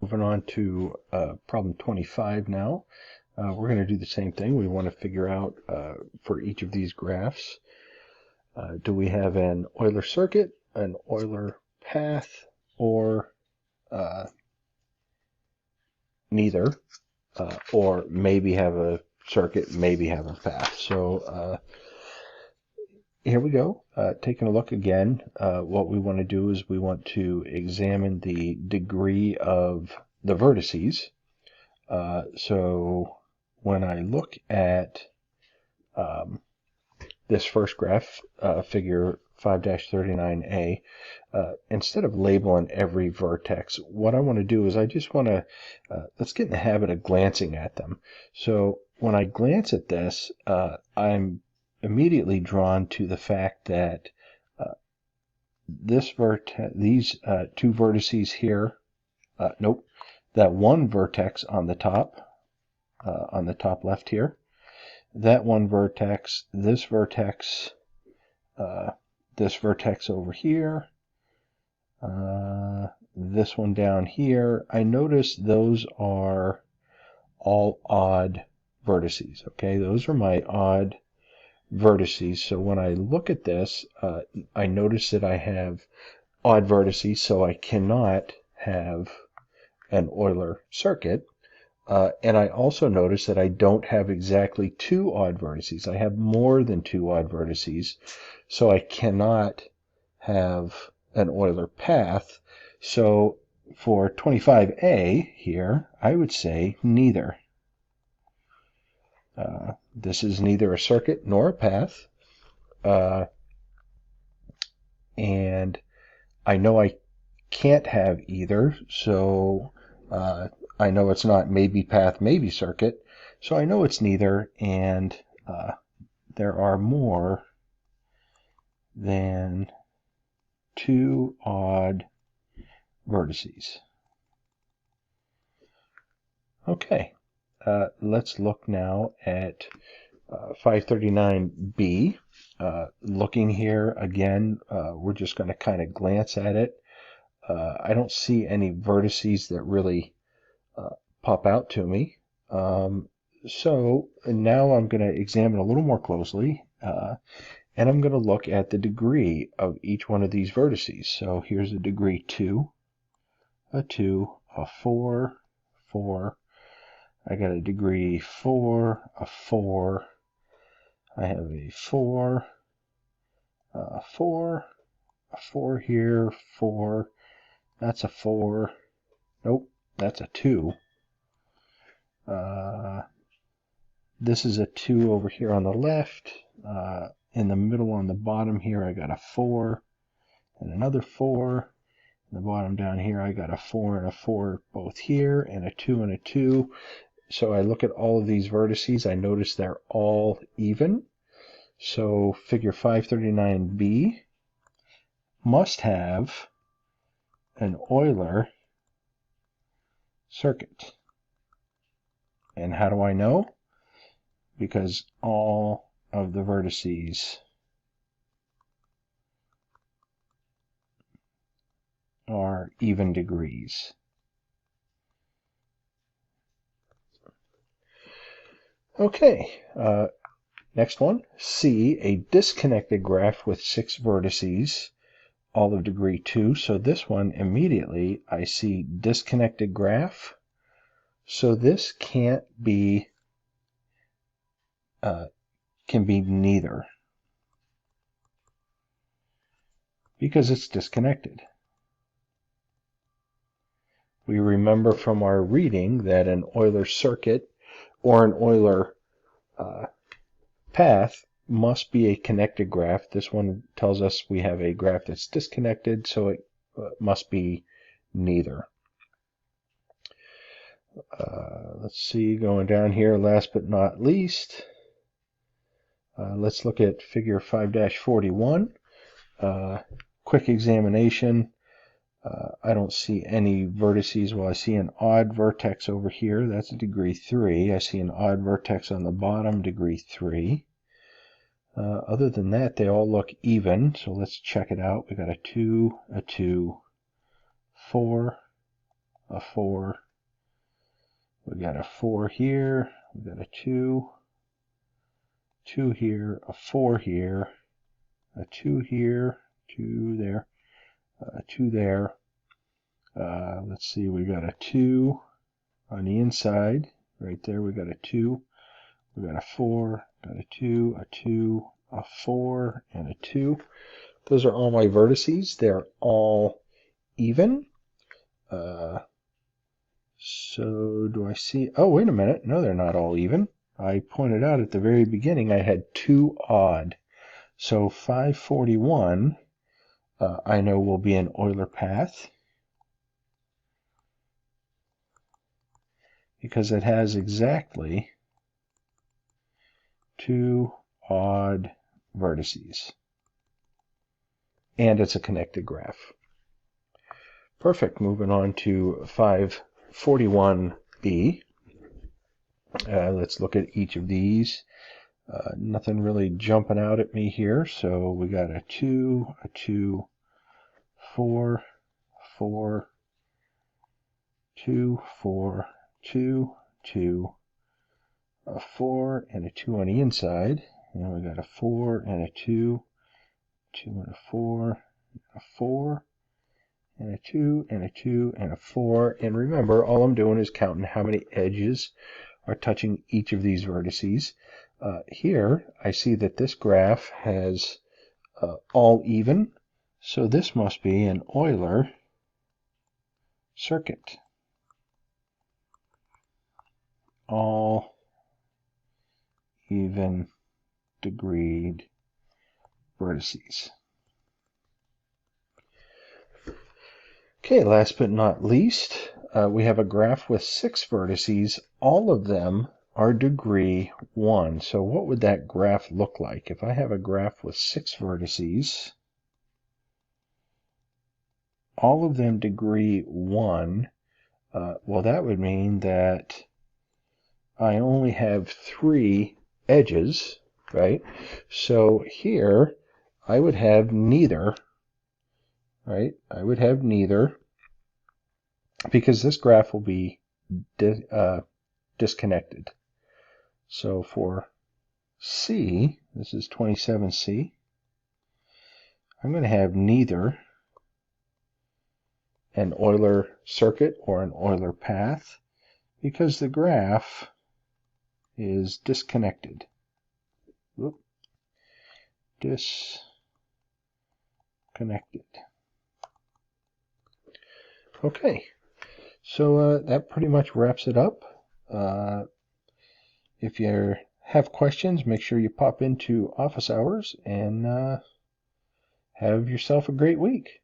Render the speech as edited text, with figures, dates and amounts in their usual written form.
Moving on to problem 25 now. We're going to do the same thing. We want to figure out for each of these graphs, do we have an Euler circuit, an Euler path, or neither, or maybe have a circuit, maybe have a path. So here we go. Taking a look again, what we want to do is we want to examine the degree of the vertices. So when I look at this first graph, figure 5-39A, instead of labeling every vertex, what I want to do is I just want to, let's get in the habit of glancing at them. So when I glance at this, I'm immediately drawn to the fact that these two vertices here, nope, that one vertex on the top left here, that one vertex, this vertex over here, this one down here, I notice those are all odd vertices. Okay, those are my odd vertices. So when I look at this, I notice that I have odd vertices, so I cannot have an Euler circuit. And I also notice that I don't have exactly two odd vertices. I have more than two odd vertices, so I cannot have an Euler path. So for 25A here, I would say neither. This is neither a circuit nor a path. And I know I can't have either, so I know it's not maybe path, maybe circuit, so I know it's neither, and there are more than two odd vertices. Okay, let's look now at 539B. Looking here again, we're just going to kind of glance at it. I don't see any vertices that really pop out to me. So now I'm going to examine a little more closely, and I'm going to look at the degree of each one of these vertices. So here's a degree 2, a 2, a 4, 4. I got a degree 4, a 4. I have a 4, a 4, a 4 here, 4. That's a 4. Nope, that's a 2. This is a 2 over here on the left. In the middle on the bottom here, I got a 4 and another 4. In the bottom down here, I got a 4 and a 4 both here, and a 2 and a 2. So I look at all of these vertices. I notice they're all even. So figure 539B must have an Euler circuit. And how do I know? Because all of the vertices are even degrees. Okay, next one. C, a disconnected graph with 6 vertices, all of degree 2. So this one, immediately, I see disconnected graph. So this can't be, can be neither, because it's disconnected. We remember from our reading that an Euler circuit or an Euler path must be a connected graph. This one tells us we have a graph that's disconnected, so it must be neither. Let's see, going down here, last but not least, let's look at figure 5-41. Quick examination. I don't see any vertices. Well, I see an odd vertex over here. That's a degree 3. I see an odd vertex on the bottom, degree 3. Other than that, they all look even. So let's check it out. We got a 2, a 2, 4, a 4. We got a 4 here. We got a 2. 2 here. A 4 here. A 2 here. 2 there. 2 there. Let's see. We got a 2 on the inside. Right there. We got a 2. We got a 4. Got a 2. A 2. A 4 and a 2. Those are all my vertices. They're all even. So do I see? Oh, wait a minute. No, they're not all even. I pointed out at the very beginning I had 2 odd. So 541 I know will be an Euler path because it has exactly 2 odd vertices. And it's a connected graph. Perfect. Moving on to 541b. Let's look at each of these. Nothing really jumping out at me here. So we got a 2, a 2, 4, 4, 2, 4, 2, 2, a 4, and a 2 on the inside. And we got a 4 and a 2, 2 and a 4, a 4, and a 2, and a 2, and a 4. And remember, all I'm doing is counting how many edges are touching each of these vertices. Here, I see that this graph has all even, so this must be an Euler circuit. All even degreed vertices. Okay, last but not least, we have a graph with 6 vertices. All of them are degree 1. So what would that graph look like? If I have a graph with 6 vertices, all of them degree 1, well, that would mean that I only have 3 edges, right? So here, I would have neither, right? I would have neither, because this graph will be disconnected. So for C, this is 27C, I'm going to have neither an Euler circuit or an Euler path because the graph is disconnected. Whoop. Disconnected. Okay, so that pretty much wraps it up. If you have questions, make sure you pop into office hours and have yourself a great week.